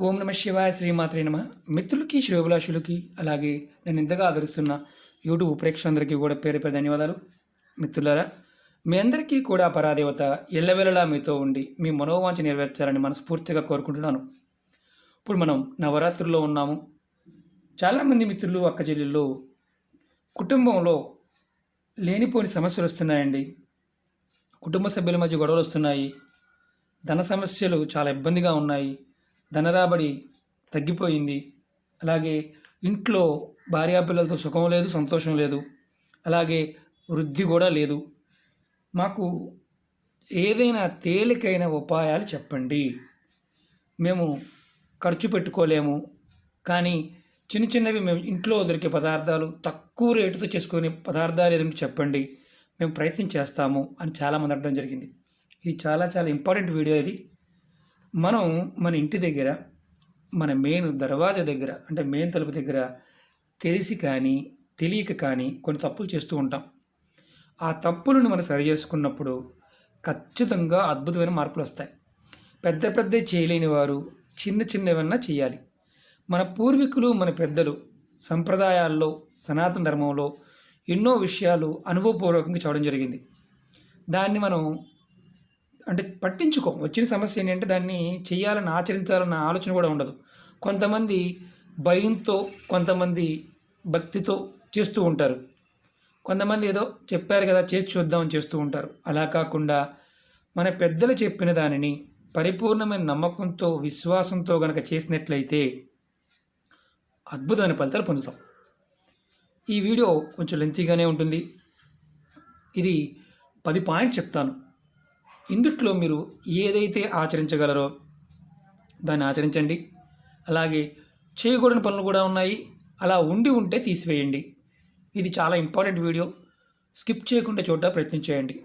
ఓం నమ శివాయ శ్రీమాత్రే నమ. మిత్రులకి శ్రేయోభిలాషులకి అలాగే నేను ఇంతగా ఆదరిస్తున్న యూట్యూబ్ ప్రేక్షకులందరికీ కూడా పేరు పేరు ధన్యవాదాలు. మిత్రులారా, మీ అందరికీ కూడా పరాదేవత ఎల్లవెల్లలా మీతో ఉండి మీ మనోవాంఛ నెరవేర్చాలని మనస్ఫూర్తిగా కోరుకుంటున్నాను. ఇప్పుడు మనం నవరాత్రుల్లో ఉన్నాము. చాలామంది మిత్రులు అక్క చెల్లెళ్ళు కుటుంబంలో లేనిపోని సమస్యలు వస్తున్నాయండి. కుటుంబ సభ్యుల మధ్య గొడవలు వస్తున్నాయి. ధన సమస్యలు చాలా ఇబ్బందిగా ఉన్నాయి. ధనరాబడి తగ్గిపోయింది. అలాగే ఇంట్లో భార్యాపిల్లలతో సుఖం లేదు, సంతోషం లేదు. అలాగే వృద్ధి కూడా లేదు. మాకు ఏదైనా తేలికైన ఉపాయాలు చెప్పండి. మేము ఖర్చు పెట్టుకోలేము, కానీ చిన్న చిన్నవి మేము ఇంట్లో దొరికే పదార్థాలు, తక్కువ రేటుతో చేసుకునే పదార్థాలు ఏదంటే చెప్పండి, మేము ప్రయత్నం చేస్తాము అని చాలామంది అడగడం జరిగింది. ఇది చాలా చాలా ఇంపార్టెంట్ వీడియో. ఇది మనం మన ఇంటి దగ్గర, మన మెయిన్ దర్వాజా దగ్గర, అంటే మెయిన్ తలుపు దగ్గర తెలిసి కానీ తెలియక కానీ కొన్ని తప్పులు చేస్తూ ఉంటాం. ఆ తప్పులను మనం సరి చేసుకున్నప్పుడు ఖచ్చితంగా అద్భుతమైన మార్పులు వస్తాయి. పెద్ద పెద్ద చేయలేని వారు చిన్న చిన్నవన్నా చేయాలి. మన పూర్వీకులు, మన పెద్దలు సంప్రదాయాల్లో, సనాతన ధర్మంలో ఎన్నో విషయాలు అనుభవపూర్వకంగా చెప్పడం జరిగింది. దాన్ని మనం అంటే పట్టించుకోం. వచ్చిన సమస్య ఏంటంటే దాన్ని చేయాలని, ఆచరించాలన్న ఆలోచన కూడా ఉండదు. కొంతమంది భయంతో, కొంతమంది భక్తితో చేస్తూ ఉంటారు. కొంతమంది ఏదో చెప్పారు కదా చేసి చూద్దామని చేస్తూ ఉంటారు. అలా కాకుండా మన పెద్దలు చెప్పిన దానిని పరిపూర్ణమైన నమ్మకంతో, విశ్వాసంతో గనక చేసినట్లయితే అద్భుతమైన ఫలితాలు పొందుతాం. ఈ వీడియో కొంచెం లెంతీగానే ఉంటుంది. ఇది 10 పాయింట్స్ చెప్తాను. ఇందుట్లో మీరు ఏదైతే ఆచరించగలరో దాన్ని ఆచరించండి. అలాగే చేయకూడని పనులు కూడా ఉన్నాయి, అలా ఉంటే తీసివేయండి. ఇది చాలా ఇంపార్టెంట్ వీడియో. స్కిప్ చేయకుండా చూడటం ప్రయత్నం చేయండి.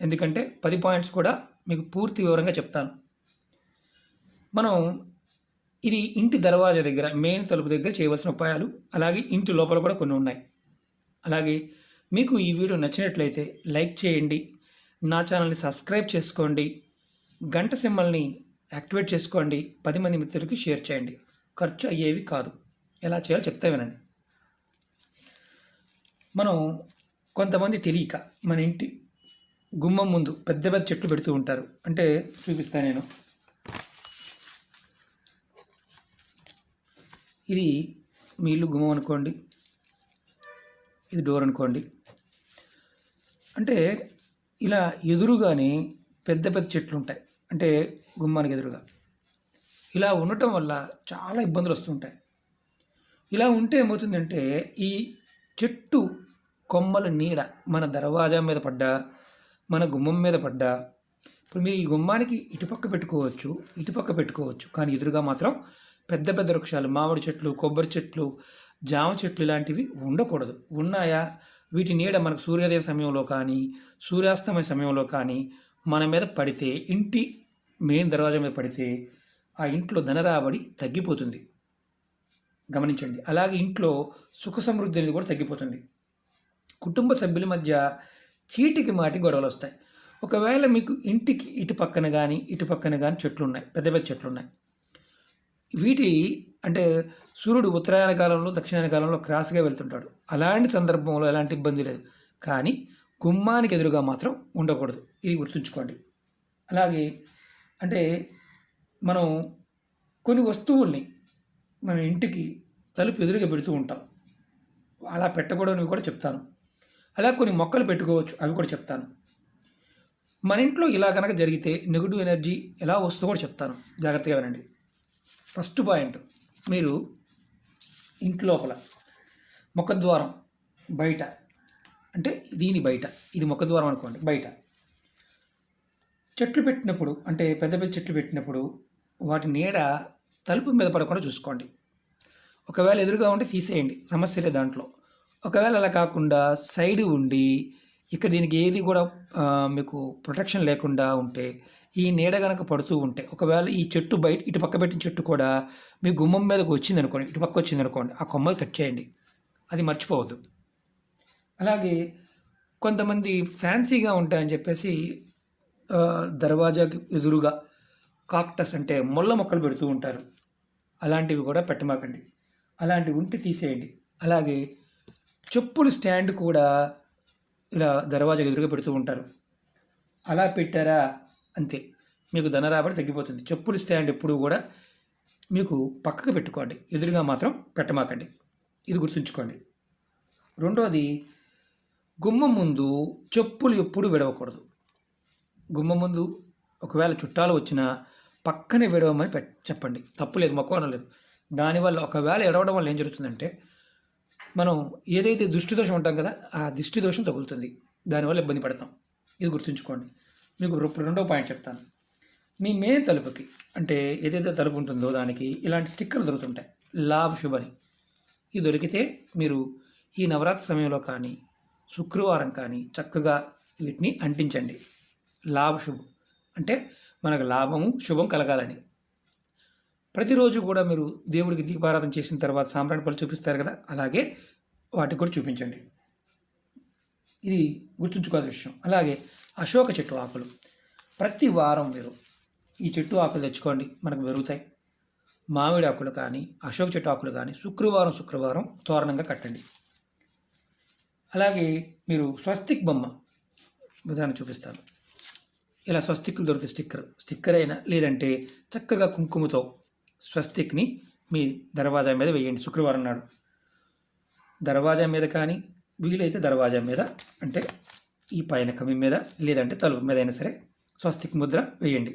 ఎందుకంటే 10 పాయింట్స్ కూడా మీకు పూర్తి వివరంగా చెప్తాను. మనం ఇది ఇంటి దర్వాజా దగ్గర, మెయిన్ తలుపు దగ్గర చేయవలసిన ఉపాయాలు, అలాగే ఇంటి లోపల కూడా కొన్ని ఉన్నాయి. అలాగే మీకు ఈ వీడియో నచ్చినట్లయితే లైక్ చేయండి, నా ఛానల్ని సబ్స్క్రైబ్ చేసుకోండి, గంట సింబల్ని యాక్టివేట్ చేసుకోండి, 10 మంది మిత్రులకి షేర్ చేయండి. ఖర్చు అయ్యేవి కాదు. ఎలా చేయాలో చెప్తా వినండి. మనం కొంతమంది తెలియక మన ఇంటి గుమ్మం ముందు పెద్ద పెద్ద చెట్లు పెడుతూ ఉంటారు. అంటే చూపిస్తాను నేను. ఇది మీ ఇల్లు గుమ్మం అనుకోండి, ఇది డోర్ అనుకోండి. అంటే ఇలా ఎదురుగానే పెద్ద పెద్ద చెట్లు ఉంటాయి, అంటే గుమ్మానికి ఎదురుగా. ఇలా ఉండటం వల్ల చాలా ఇబ్బందులు వస్తుంటాయి. ఇలా ఉంటే ఏమవుతుందంటే ఈ చెట్టు కొమ్మల నీడ మన దర్వాజా మీద పడ్డా, మన గుమ్మం మీద పడ్డా, ఇప్పుడు మీరు ఈ గుమ్మానికి ఇటుపక్క పెట్టుకోవచ్చు, ఇటుపక్క పెట్టుకోవచ్చు, కానీ ఎదురుగా మాత్రం పెద్ద పెద్ద వృక్షాలు, మామిడి చెట్లు, కొబ్బరి చెట్లు, జామ చెట్లు ఇలాంటివి ఉండకూడదు. ఉన్నాయా, వీటి నీడ మనకు సూర్యోదయ సమయంలో కానీ, సూర్యాస్తమయ సమయంలో కానీ మన మీద పడితే, ఇంటి మెయిన్ దర్వాజా మీద పడితే ఆ ఇంట్లో ధనరాబడి తగ్గిపోతుంది. గమనించండి. అలాగే ఇంట్లో సుఖ సమృద్ధి అనేది కూడా తగ్గిపోతుంది. కుటుంబ సభ్యుల మధ్య చీటికి మాటి గొడవలు వస్తాయి. ఒకవేళ మీకు ఇంటికి ఇటు పక్కన కానీ చెట్లు ఉన్నాయి, పెద్ద పెద్ద చెట్లు ఉన్నాయి. వీటి అంటే సూర్యుడు ఉత్తరాయణ కాలంలో, దక్షిణాయన కాలంలో క్రాస్గా వెళ్తుంటాడు. అలాంటి సందర్భంలో ఎలాంటి ఇబ్బంది లేదు, కానీ గుమ్మానికి ఎదురుగా మాత్రం ఉండకూడదు. ఇది గుర్తుంచుకోండి. అలాగే అంటే మనం కొన్ని వస్తువుల్ని మన ఇంటికి తలుపు ఎదురుగా పెడుతూ ఉంటాం. అలా పెట్టకూడదని కూడా చెప్తాను. అలా కొన్ని మొక్కలు పెట్టుకోవచ్చు, అవి కూడా చెప్తాను. మన ఇంట్లో ఇలా కనుక జరిగితే నెగిటివ్ ఎనర్జీ ఎలా వస్తుందో కూడా చెప్తాను. జాగ్రత్తగా వినండి. ఫస్ట్ పాయింట్, మీరు ఇంటి లోపల ముఖద్వారం బయట, అంటే దీని బయట, ఇది ముఖద్వారం అనుకోండి, బయట చెట్లు పెట్టినప్పుడు, అంటే పెద్ద పెద్ద చెట్లు పెట్టినప్పుడు వాటి నీడ తలుపు మీద పడకుండా చూసుకోండి. ఒకవేళ ఎదురుగా ఉంటే తీసేయండి, సమస్య లేదు దాంట్లో. ఒకవేళ అలా కాకుండా సైడ్ ఉండి ఇక్కడ దీనికి ఏది కూడా మీకు ప్రొటెక్షన్ లేకుండా ఉంటే, ఈ నీడ కనుక పడుతూ ఉంటే, ఒకవేళ ఈ చెట్టు బయట ఇటు పక్క పెట్టిన చెట్టు కూడా మీ గుమ్మం మీదకి వచ్చింది అనుకోండి, ఇటు పక్క వచ్చింది అనుకోండి, ఆ కొమ్మలు కట్ చేయండి. అది మర్చిపోవద్దు. అలాగే కొంతమంది ఫ్యాన్సీగా ఉంటాయని చెప్పేసి దర్వాజాకి ఎదురుగా కాక్టస్ అంటే ముళ్ళ మొక్కలు పెడుతూ ఉంటారు. అలాంటివి కూడా పెట్టమాకండి. అలాంటివి ఉంటే తీసేయండి. అలాగే చెప్పులు స్టాండ్ కూడా ఇలా దర్వాజా ఎదురుగా పెడుతూ ఉంటారు. అలా పెట్టారా అంతే, మీకు ధన రాబడి తగ్గిపోతుంది. చెప్పులు స్టాండ్ ఎప్పుడు కూడా మీకు పక్కకు పెట్టుకోండి, ఎదురుగా మాత్రం పెట్టమాకండి. ఇది గుర్తుంచుకోండి. రెండోది, గుమ్మం ముందు చెప్పులు ఎప్పుడు విడవకూడదు. గుమ్మం ముందు ఒకవేళ చుట్టాలు వచ్చినా పక్కనే విడవమని చెప్పండి. తప్పు లేదు, మొక్కవడం లేదు. దానివల్ల ఒకవేళ ఎడవడం వల్ల ఏం జరుగుతుందంటే, మనం ఏదైతే దిష్టి దోషం ఉంటాం కదా, ఆ దిష్టి దోషం తగులుతుంది. దానివల్ల ఇబ్బంది పడతాం. ఇది గుర్తుంచుకోండి. మీకు రెండో పాయింట్ చెప్తాను. మీ మెయిన్ తలుపుకి, అంటే ఏదైతే తలుపు ఉంటుందో దానికి ఇలాంటి స్టిక్కర్లు దొరుకుతుంటాయి, లాభ శుభని. ఇది దొరికితే మీరు ఈ నవరాత్రి సమయంలో కానీ శుక్రవారం కానీ చక్కగా వీటిని అంటించండి. లాభ శుభం అంటే మనకు లాభము శుభం కలగాలని. ప్రతిరోజు కూడా మీరు దేవుడికి దీపారాధన చేసిన తర్వాత సాంబ్రాణి పళ్ళు చూపిస్తారు కదా, అలాగే వాటికి కూడా చూపించండి. ఇది గుర్తుంచుకోవాల్సిన విషయం. అలాగే అశోక చెట్టు ఆకులు ప్రతి వారం మీరు ఈ చెట్టు ఆకులు తెచ్చుకోండి, మనకు పెరుగుతాయి. మామిడి ఆకులు కానీ అశోక చెట్టు ఆకులు కానీ శుక్రవారం తోరణంగా కట్టండి. అలాగే మీరు స్వస్తిక్ బొమ్మ ఉదాహరణ చూపిస్తాను. ఇలా స్వస్తిక్లు దొరికితే స్టిక్కర్ అయినా లేదంటే చక్కగా కుంకుమతో స్వస్తిక్ని మీ దర్వాజా మీద వేయండి. శుక్రవారం నాడు దర్వాజా మీద కానీ, వీలైతే దర్వాజా మీద అంటే ఈ పైన కమి మీద లేదంటే తలుపు మీద అయినా సరే స్వస్తిక్ ముద్ర వేయండి.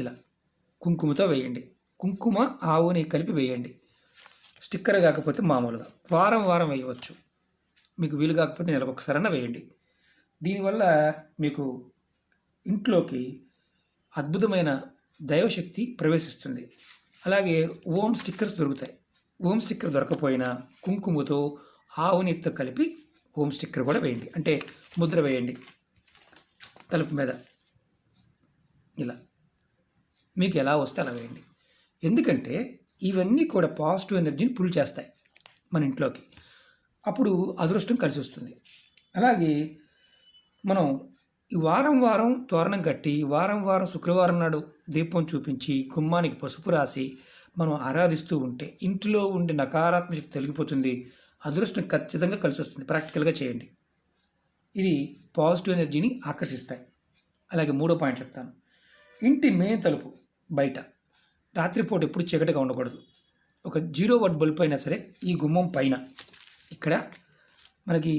ఇలా కుంకుమతో వేయండి. కుంకుమ ఆవుని కలిపి వేయండి. స్టిక్కర్ కాకపోతే మామూలుగా వారం వేయవచ్చు. మీకు వీలు కాకపోతే నెలకు ఒకసారైనా వేయండి. దీనివల్ల మీకు ఇంట్లోకి అద్భుతమైన దైవశక్తి ప్రవేశిస్తుంది. అలాగే ఓం స్టిక్కర్స్ దొరుకుతాయి. ఓం స్టిక్కర్ దొరకపోయినా కుంకుమతో ఆవునితో కలిపి ఓం స్టిక్కర్ కూడా వేయండి, అంటే ముద్ర వేయండి తలుపు మీద. ఇలా మీకు ఎలా వస్తే అలా వేయండి. ఎందుకంటే ఇవన్నీ కూడా పాజిటివ్ ఎనర్జీని పుల్ చేస్తాయి మన ఇంట్లోకి. అప్పుడు అదృష్టం కలిసి వస్తుంది. అలాగే మనం ఈ వారం తోరణం కట్టి వారం శుక్రవారం నాడు దీపం చూపించి గుమ్మానికి పసుపు రాసి మనం ఆరాధిస్తూ ఉంటే ఇంటిలో ఉండే నకారాత్మక శక్తి తొలగిపోతుంది. అదృష్టం ఖచ్చితంగా కలిసి వస్తుంది. ప్రాక్టికల్గా చేయండి. ఇది పాజిటివ్ ఎనర్జీని ఆకర్షిస్తాయి. అలాగే మూడో పాయింట్ చెప్తాను. ఇంటి మెయిన్ తలుపు బయట రాత్రిపూట ఎప్పుడు చీకటిగా ఉండకూడదు. ఒక 0 వాట్ బల్బ్ అయినా సరే ఈ గుమ్మం పైన ఇక్కడ మనకి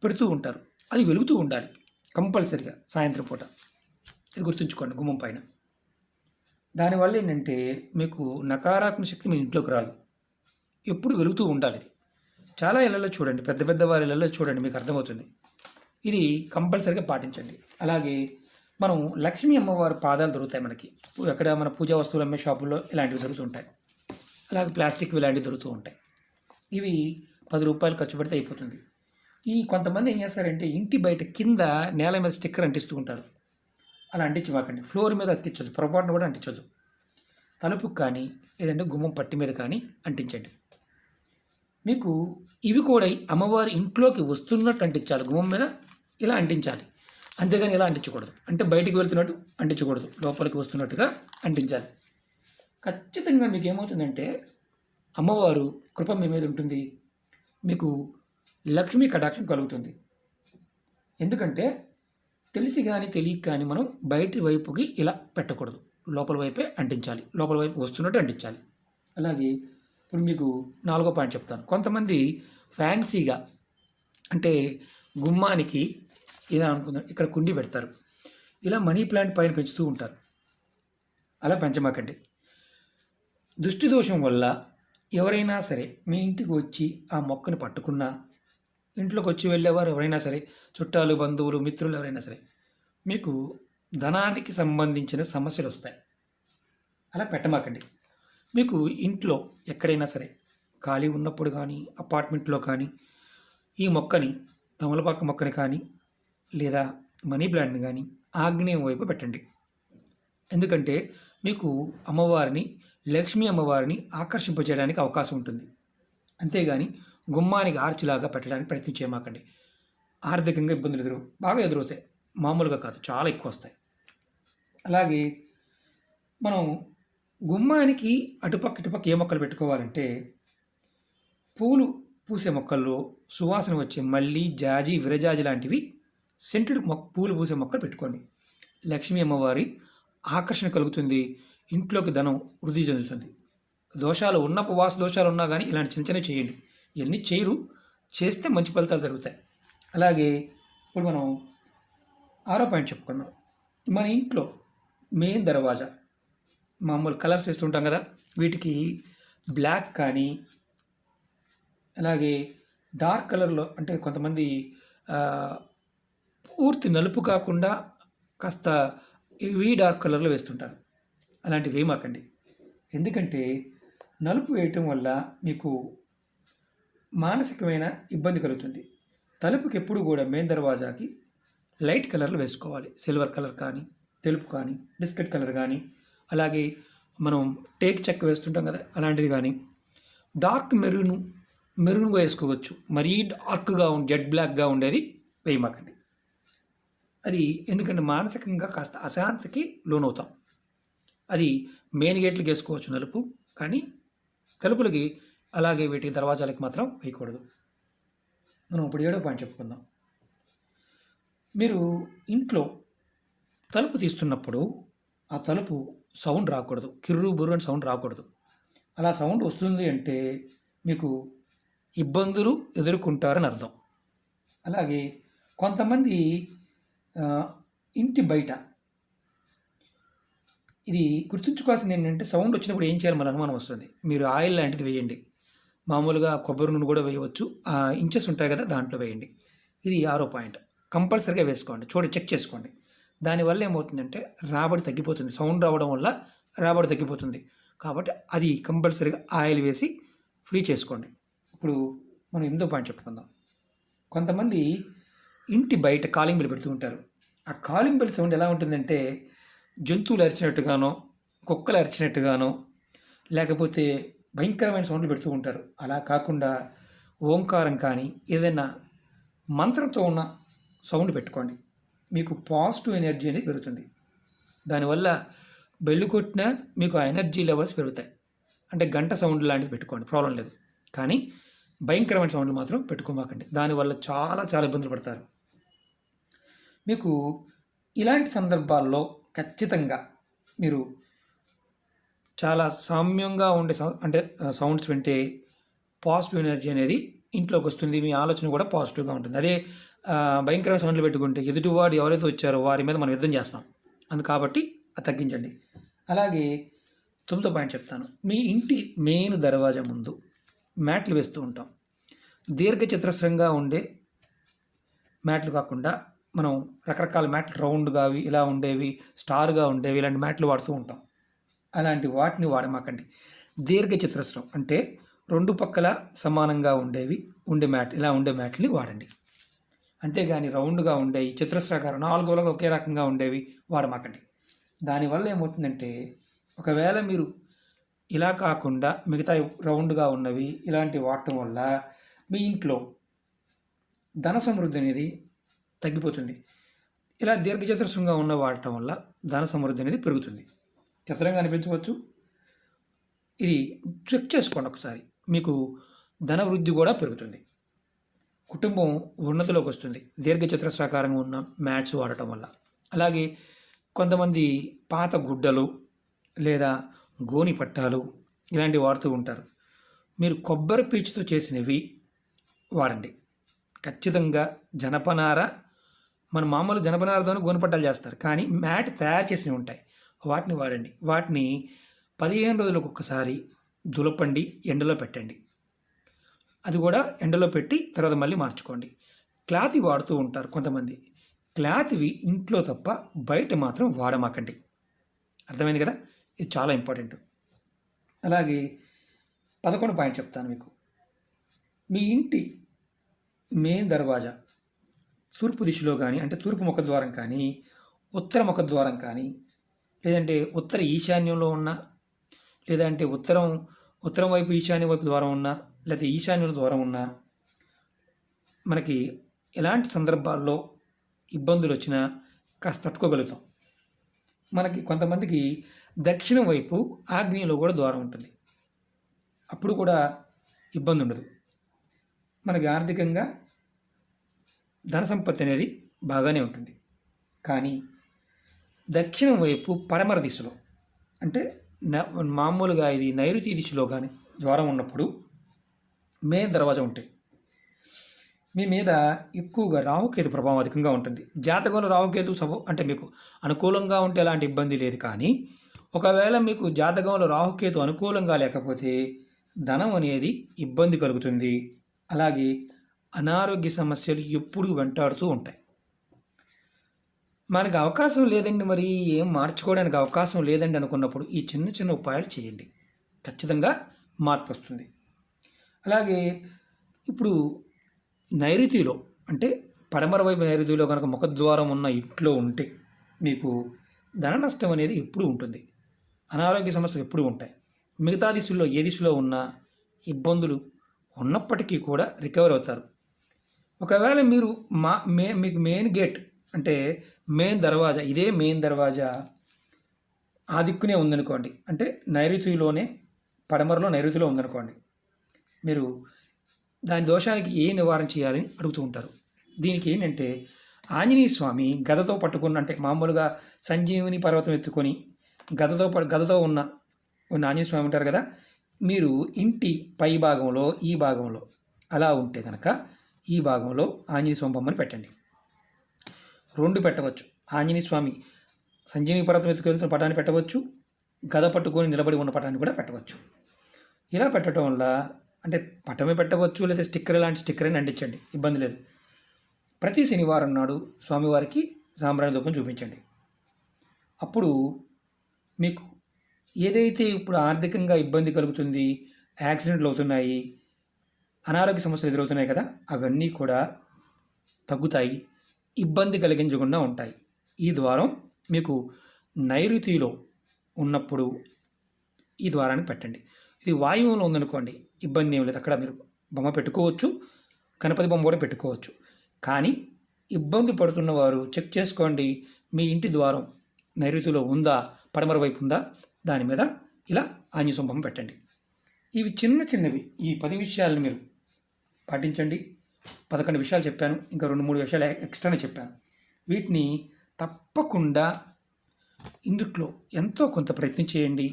పెడుతూ ఉంటారు, అది వెలుగుతూ ఉండాలి కంపల్సరిగా సాయంత్రం పూట. ఇది గుర్తుంచుకోండి. గుమ్మం పైన దానివల్ల ఏంటంటే మీకు నకారాత్మక శక్తి మీ ఇంట్లోకి రాదు, ఎప్పుడు వెలుగుతూ ఉండాలి. ఇది చాలా ఇళ్లలో చూడండి, పెద్ద వారి ఇళ్లలో చూడండి, మీకు అర్థమవుతుంది. ఇది కంపల్సరిగా పాటించండి. అలాగే మనం లక్ష్మీ అమ్మవారి పాదాలు దొరుకుతాయి మనకి, ఎక్కడ మన పూజా వస్తువులు అమ్మే షాపుల్లో ఇలాంటివి దొరుకుతుంటాయి. అలాగే ప్లాస్టిక్ ఇలాంటివి దొరుకుతూ ఉంటాయి. ఇవి 10 రూపాయలు ఖర్చు పెడితే అయిపోతుంది. ఈ కొంతమంది ఏం చేస్తారంటే ఇంటి బయట కింద నేల మీద స్టిక్కర్ అంటిస్తూ ఉంటారు. అలా అంటించమాకండి. ఫ్లోర్ మీద అతికించదు, పొరపాటున కూడా అంటించదు. తలుపుకి కానీ లేదంటే గుమ్మం పట్టి మీద కానీ అంటించండి. మీకు ఇవి కూడా అమ్మవారి ఇంట్లోకి వస్తున్నట్టు అంటించాలి. గుమ్మం మీద ఇలా అంటించాలి, అంతేగాని ఇలా అంటించకూడదు. అంటే బయటికి వెళ్తున్నట్టు అంటించకూడదు, లోపలికి వస్తున్నట్టుగా అంటించాలి. ఖచ్చితంగా మీకు ఏమవుతుందంటే అమ్మవారు కృప మీ మీద ఉంటుంది, మీకు లక్ష్మీ కటాక్షం కలుగుతుంది. ఎందుకంటే తెలిసి కానీ తెలియక కానీ మనం బయటి వైపుకి ఇలా పెట్టకూడదు, లోపల వైపే అంటించాలి, లోపల వైపు వస్తున్నట్టు అంటించాలి. అలాగే ఇప్పుడు మీకు 4వ పాయింట్ చెప్తాను. కొంతమంది ఫ్యాన్సీగా అంటే గుమ్మానికి ఇలా అనుకుందాం, ఇక్కడ కుండీ పెడతారు, ఇలా మనీ ప్లాంట్ పైన పెంచుతూ ఉంటారు. అలా పెంచమాకండి. దృష్టి దోషం వల్ల ఎవరైనా సరే మీ ఇంటికి వచ్చి ఆ మొక్కను పట్టుకున్నా, ఇంట్లోకి వచ్చి వెళ్ళేవారు ఎవరైనా సరే, చుట్టాలు బంధువులు మిత్రులు ఎవరైనా సరే, మీకు ధనానికి సంబంధించిన సమస్యలు వస్తాయి. అలా పెట్టమాకండి. మీకు ఇంట్లో ఎక్కడైనా సరే ఖాళీ ఉన్నప్పుడు కానీ అపార్ట్మెంట్లో కానీ ఈ మొక్కని, తమలపాకు మొక్కని కానీ లేదా మనీ ప్లాంట్ని కానీ ఆగ్నేయం వైపు పెట్టండి. ఎందుకంటే మీకు అమ్మవారిని, లక్ష్మీ అమ్మవారిని ఆకర్షింపజేయడానికి అవకాశం ఉంటుంది. అంతేగాని గుమ్మానికి ఆర్చిలాగా పెట్టడానికి ప్రయత్నం చేయమాకండి. ఆర్థికంగా ఇబ్బందులు బాగా ఎదురవుతాయి, మామూలుగా కాదు, చాలా ఎక్కువ వస్తాయి. అలాగే మనం గుమ్మానికి అటుపక్క ఇటుపక్క ఏ మొక్కలు పెట్టుకోవాలంటే పూలు పూసే మొక్కల్లో సువాసన వచ్చే మల్లి, జాజి, విరజాజి లాంటివి సెంటెడ్ పూలు పూసే మొక్కలు పెట్టుకోండి. లక్ష్మీ అమ్మవారి ఆకర్షణ కలుగుతుంది. ఇంట్లోకి ధనం వృద్ధి చెందుతుంది. దోషాలు ఉన్న వాస్తు దోషాలు ఉన్నా కానీ ఇలాంటి చిన్న చిన్నవి చేయండి. ఇవన్నీ చేయరు, చేస్తే మంచి ఫలితాలు జరుగుతాయి. అలాగే ఇప్పుడు మనం 6వ పాయింట్ చెప్పుకుందాం. మన ఇంట్లో మెయిన్ దర్వాజా మామూలు కలర్స్ వేస్తుంటాం కదా, వీటికి బ్లాక్ కానీ అలాగే డార్క్ కలర్లో అంటే కొంతమంది ఆ, పూర్తి నలుపు కాకుండా కాస్త ఇవి డార్క్ కలర్లో వేస్తుంటారు. అలాంటివి వేయమాకండి. ఎందుకంటే నలుపు వేయటం వల్ల మీకు మానసికమైన ఇబ్బంది కలుగుతుంది. తలుపుకి ఎప్పుడు కూడా మెయిన్ దర్వాజాకి లైట్ కలర్లు వేసుకోవాలి. సిల్వర్ కలర్ కానీ, తెలుపు కానీ, బిస్కెట్ కలర్ కానీ, అలాగే మనం టేక్ చెక్క వేస్తుంటాం కదా అలాంటిది కానీ, డార్క్ మెరూన్గా వేసుకోవచ్చు. మరీ డార్క్గా జెడ్ బ్లాక్గా ఉండేది వేయమాకండి. అది ఎందుకంటే మానసికంగా కాస్త అశాంతికి లోనవుతాం. అది మెయిన్ గేట్లకి వేసుకోవచ్చు నలుపు, కానీ తలుపులకి అలాగే వీటి దర్వాజాలకి మాత్రం వేయకూడదు. మనం ఇప్పుడు 7వ పాయింట్ చెప్పుకుందాం. మీరు ఇంట్లో తలుపు తీస్తున్నప్పుడు ఆ తలుపు సౌండ్ రాకూడదు, కిర్రు బుర్రు అని సౌండ్ రాకూడదు. అలా సౌండ్ వస్తుంది అంటే మీకు ఇబ్బందులు ఎదుర్కొంటారని అర్థం. అలాగే కొంతమంది ఇంటి బయట ఇది గుర్తుంచుకోవాల్సింది ఏంటంటే సౌండ్ వచ్చినప్పుడు ఏం చేయాలి మన అనుమానం వస్తుంది. మీరు ఆయిల్ లాంటిది వేయండి. మామూలుగా కొబ్బరి నూనె కూడా వేయవచ్చు. ఇంచెస్ ఉంటాయి కదా దాంట్లో వేయండి. ఇది 6వ పాయింట్. కంపల్సరీగా వేసుకోండి. చెక్ చేసుకోండి. దానివల్ల ఏమవుతుందంటే రాబడి తగ్గిపోతుంది. సౌండ్ రావడం వల్ల రాబడి తగ్గిపోతుంది. కాబట్టి అది కంపల్సరీగా ఆయిల్ వేసి ఫ్రీ చేసుకోండి. ఇప్పుడు మనం 8వ పాయింట్ చెప్పుకుందాం. కొంతమంది ఇంటి బయట కాలింగ్ బెల్ పెడుతూ ఉంటారు. ఆ కాలింగ్ బెల్ సౌండ్ ఎలా ఉంటుందంటే జంతువులు అరిచినట్టుగానో, కుక్కలు అరిచినట్టుగానో, లేకపోతే భయంకరమైన సౌండ్లు పెడుతూ ఉంటారు. అలా కాకుండా ఓంకారం కానీ ఏదైనా మంత్రంతో ఉన్న సౌండ్ పెట్టుకోండి. మీకు పాజిటివ్ ఎనర్జీ అనేది పెరుగుతుంది. దానివల్ల బెల్లు కొట్టినా మీకు ఆ ఎనర్జీ లెవెల్స్ పెరుగుతాయి. అంటే గంట సౌండ్ లాంటిది పెట్టుకోండి, ప్రాబ్లం లేదు. కానీ భయంకరమైన సౌండ్లు మాత్రం పెట్టుకోమాకండి. దానివల్ల చాలా చాలా ఇబ్బందులు పడతారు. మీకు ఇలాంటి సందర్భాల్లో ఖచ్చితంగా మీరు చాలా సామ్యంగా ఉండే అంటే సౌండ్స్ వింటే పాజిటివ్ ఎనర్జీ అనేది ఇంట్లోకి వస్తుంది. మీ ఆలోచన కూడా పాజిటివ్గా ఉంటుంది. అదే భయంకరమైన సౌండ్లు పెట్టుకుంటే ఎదుటివాడు ఎవరైతే వచ్చారో వారి మీద మనం యుద్ధం చేస్తాం. కాబట్టి అది తగ్గించండి. అలాగే 9వ పాయింట్ చెప్తాను. మీ ఇంటి మెయిన్ దర్వాజా ముందు మ్యాట్లు వేస్తూ ఉంటాం. దీర్ఘచతురస్రంగా ఉండే మ్యాట్లు కాకుండా మనం రకరకాల మ్యాట్లు రౌండ్గా ఇలా ఉండేవి, స్టార్గా ఉండేవి, ఇలాంటి మ్యాట్లు వాడుతూ ఉంటాం. అలాంటి వాటిని వాడమాకండి. దీర్ఘచతురస్రం అంటే 2 పక్కల సమానంగా ఉండే మ్యాట్, ఇలా ఉండే మ్యాట్ని వాడండి. అంతేగాని రౌండ్గా ఉండేవి, చతురస్రాకారం 4 మూలలు ఒకే రకంగా ఉండేవి వాడమాకండి. దానివల్ల ఏమవుతుందంటే ఒకవేళ మీరు ఇలా కాకుండా మిగతా రౌండ్గా ఉన్నవి ఇలాంటివి వాడటం వల్ల మీ ఇంట్లో ధన సమృద్ధి అనేది తగ్గిపోతుంది. ఇలా దీర్ఘచతురస్రంగా ఉన్న వాడటం వల్ల ధన సమృద్ధి అనేది పెరుగుతుంది. చతురంగా అనిపించవచ్చు. ఇది చెక్ చేసుకోండి ఒకసారి. మీకు ధన వృద్ధి కూడా పెరుగుతుంది. కుటుంబం ఉన్నతిలోకి వస్తుంది దీర్ఘచతురస్రాకారంగా ఉన్న మ్యాట్స్ వాడటం వల్ల. అలాగే కొంతమంది పాత గుడ్డలు లేదా గోని పట్టాలు ఇలాంటివి వాడుతూ ఉంటారు. మీరు కొబ్బరి పీచుతో చేసినవి వాడండి. ఖచ్చితంగా జనపనార, మన మామూలు జనపనారతోనే గోని పట్టాలు చేస్తారు, కానీ మ్యాట్ తయారు చేసినవి ఉంటాయి, వాటిని వాడండి. వాటిని 15 రోజులకు ఒక్కసారి దులపండి, ఎండలో పెట్టండి. అది కూడా ఎండలో పెట్టి తర్వాత మళ్ళీ మార్చుకోండి. క్లాత్ వాడుతూ ఉంటారు కొంతమంది. క్లాత్వి ఇంట్లో తప్ప బయట మాత్రం వాడమాకండి. అర్థమైంది కదా? ఇది చాలా ఇంపార్టెంట్. అలాగే 11 పాయింట్ చెప్తాను మీకు. మీ ఇంటి మెయిన్ దర్వాజా తూర్పు దిశలో కానీ, అంటే తూర్పు ముఖద్వారం కానీ, ఉత్తర ముఖద్వారం కానీ, లేదంటే ఉత్తర ఈశాన్యంలో ఉన్న, లేదంటే ఉత్తరం వైపు ఈశాన్యం వైపు ద్వారం ఉన్నా, లేకపోతే ఈశాన్యంలో ద్వారం ఉన్నా, మనకి ఎలాంటి సందర్భాల్లో ఇబ్బందులు వచ్చినా కాస్త తట్టుకోగలుగుతాం. మనకి కొంతమందికి దక్షిణం వైపు ఆగ్నేయంలో కూడా ద్వారం ఉంటుంది. అప్పుడు కూడా ఇబ్బంది ఉండదు. మనకి ఆర్థికంగా ధన సంపత్తి అనేది బాగానే ఉంటుంది. కానీ దక్షిణం వైపు పడమర దిశలో అంటే మామూలుగా ఇది నైరుతి దిశలో కానీ ద్వారం ఉన్నప్పుడు మెయిన్ దర్వాజా ఉంటాయి. మీ మీద ఎక్కువగా రాహుకేతు ప్రభావం అధికంగా ఉంటుంది. జాతకంలో రాహుకేతు అంటే మీకు అనుకూలంగా ఉంటే ఎలాంటి ఇబ్బంది లేదు. కానీ ఒకవేళ మీకు జాతకంలో రాహుకేతు అనుకూలంగా లేకపోతే ధనం అనేది ఇబ్బంది కలుగుతుంది. అలాగే అనారోగ్య సమస్యలు ఎప్పుడూ వెంటాడుతూ ఉంటాయి. మనకు అవకాశం లేదండి, మరి ఏం మార్చుకోవడానికి అవకాశం లేదండి అనుకున్నప్పుడు ఈ చిన్న చిన్న ఉపాయాలు చేయండి, ఖచ్చితంగా మార్పు వస్తుంది. అలాగే ఇప్పుడు నైరుతిలో అంటే పడమర వైపు నైరుతిలో కనుక ముఖద్వారం ఉన్న ఇంట్లో ఉంటే మీకు ధన నష్టం అనేది ఎప్పుడూ ఉంటుంది. అనారోగ్య సమస్యలు ఎప్పుడూ ఉంటాయి. మిగతా దిశల్లో ఏ దిశలో ఉన్నా ఇబ్బందులు ఉన్నప్పటికీ కూడా రికవర్ అవుతారు. ఒకవేళ మీరు మీకు మెయిన్ గేట్ అంటే మెయిన్ దర్వాజా, ఇదే మెయిన్ దర్వాజా ఆ దిక్కునే ఉందనుకోండి, అంటే నైరుతిలోనే పడమరలో నైరుతిలో ఉందనుకోండి, మీరు దాని దోషానికి ఏ నివారణ చేయాలని అడుగుతూ ఉంటారు. దీనికి ఏంటంటే ఆంజనేయ స్వామి గదతో పట్టుకున్న, అంటే మామూలుగా సంజీవిని పర్వతం ఎత్తుకొని గదతో ఉన్న ఆంజనేయ స్వామి ఉంటారు కదా, మీరు ఇంటి పై భాగంలో ఈ భాగంలో అలా ఉంటే కనుక ఈ భాగంలో ఆంజనేయ స్వామి బొమ్మని పెట్టండి. 2 పెట్టవచ్చు. ఆంజనేయ స్వామి సంజీవిని పర్వతం ఎత్తుకెళ్తున్న పటాన్ని పెట్టవచ్చు, గద పట్టుకొని నిలబడి ఉన్న పటాన్ని కూడా పెట్టవచ్చు. ఇలా పెట్టడం వల్ల అంటే పటమే పెట్టవచ్చు, లేదా స్టిక్కర్ లాంటి స్టిక్కర్ అని అంటించండి, ఇబ్బంది లేదు. ప్రతి శనివారం నాడు స్వామివారికి సాంబ్రాణి ధూపం చూపించండి. అప్పుడు మీకు ఏదైతే ఇప్పుడు ఆర్థికంగా ఇబ్బంది కలుగుతుంది, యాక్సిడెంట్లు అవుతున్నాయి, అనారోగ్య సమస్యలు ఎదురవుతున్నాయి కదా, అవన్నీ కూడా తగ్గుతాయి, ఇబ్బంది కలిగించకుండా ఉంటాయి. ఈ ద్వారం మీకు నైరుతిలో ఉన్నప్పుడు ఈ ద్వారాన్ని పెట్టండి. ఇది వాయువులో ఉందనుకోండి, ఇబ్బంది ఏం లేదు, అక్కడ మీరు బొమ్మ పెట్టుకోవచ్చు, గణపతి బొమ్మ కూడా పెట్టుకోవచ్చు. కానీ ఇబ్బంది పడుతున్న వారు చెక్ చేసుకోండి, మీ ఇంటి ద్వారం నైరుతిలో ఉందా, పడమర వైపు ఉందా, దాని మీద ఇలా ఆంజనేయ స్వామి బొమ్మ పెట్టండి. ఇవి చిన్న చిన్నవి, ఈ 10 విషయాలను మీరు పాటించండి. 11 విషయాలు చెప్పాను, ఇంకా 2-3 విషయాలు ఎక్స్ట్రానే చెప్పాను. వీటిని తప్పకుండా ఇందుట్లో ఎంతో కొంత ప్రయత్నం చేయండి,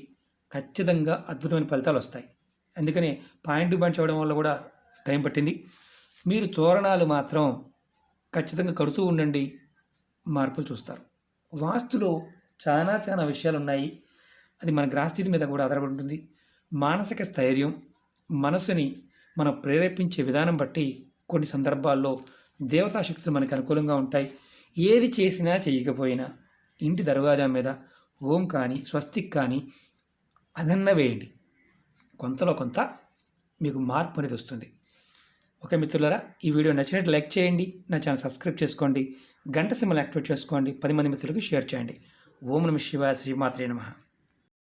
ఖచ్చితంగా అద్భుతమైన ఫలితాలు వస్తాయి. అందుకనే పాయింట్ బంచ్ అవ్వడం వల్ల కూడా టైం పట్టింది. మీరు తోరణాలు మాత్రం ఖచ్చితంగా కడుతూ ఉండండి, మార్పులు చూస్తారు. వాస్తులో చాలా విషయాలు ఉన్నాయి, అది మన గ్రహస్థితి మీద కూడా ఆధారపడి ఉంటుంది. మానసిక స్థైర్యం, మనసుని మనం ప్రేరేపించే విధానం బట్టి కొన్ని సందర్భాల్లో దేవతా శక్తులు మనకు అనుకూలంగా ఉంటాయి. ఏది చేసినా చేయకపోయినా ఇంటి దర్వాజా మీద ఓం కానీ స్వస్తిక్ కానీ అదన్న వేయండి, కొంతలో కొంత మీకు మార్పు అనేది వస్తుంది. ఓకే మిత్రులారా, ఈ వీడియో నచ్చినట్టు లైక్ చేయండి, నా ఛానల్ సబ్స్క్రైబ్ చేసుకోండి, గంట సింబల్ యాక్టివేట్ చేసుకోండి, 10 మంది మిత్రులకు షేర్ చేయండి. ఓం నమః శివాయ, శ్రీమాత్రే నమః.